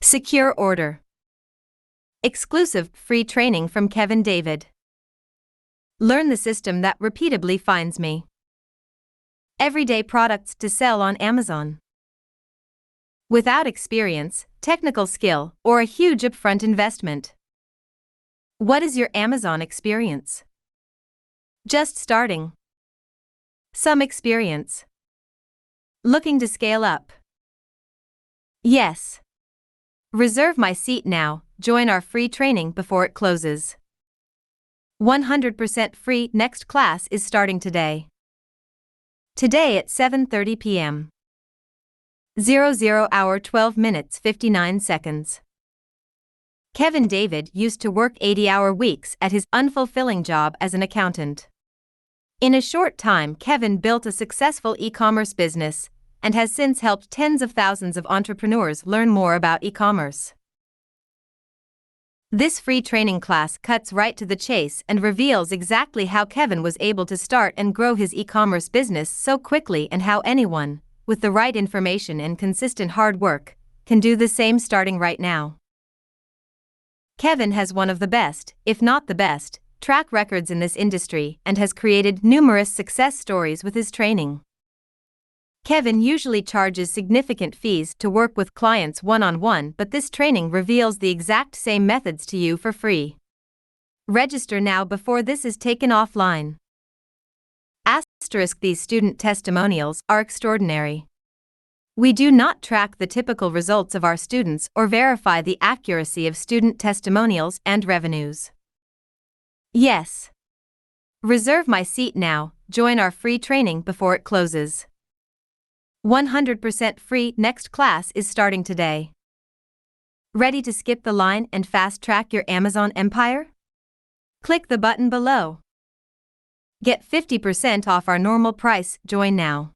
Secure order. Exclusive free training from Kevin David. Learn the system that repeatably finds me. Everyday products to sell on Amazon. Without experience, technical skill, or a huge upfront investment. What is your Amazon experience? Just starting. Some experience. Looking to scale up. Yes. Reserve my seat now. Join our free training before it closes. 100% free. Next class is starting today. Today at 7:30 p.m. 00 hour 12 minutes 59 seconds. Kevin David used to work 80-hour weeks at his unfulfilling job as an accountant. In a short time, Kevin built a successful e-commerce business and has since helped tens of thousands of entrepreneurs learn more about e-commerce. This free training class cuts right to the chase and reveals exactly how Kevin was able to start and grow his e-commerce business so quickly, and how anyone, with the right information and consistent hard work, can do the same starting right now. Kevin has one of the best, if not the best, track records in this industry and has created numerous success stories with his training. Kevin usually charges significant fees to work with clients one-on-one, but this training reveals the exact same methods to you for free. Register now before this is taken offline. Asterisk, these student testimonials are extraordinary. We do not track the typical results of our students or verify the accuracy of student testimonials and revenues. Yes. Reserve my seat now. Join our free training before it closes. 100% free. Next class is starting today. Ready to skip the line and fast-track your Amazon empire? Click the button below. Get 50% off our normal price. Join now.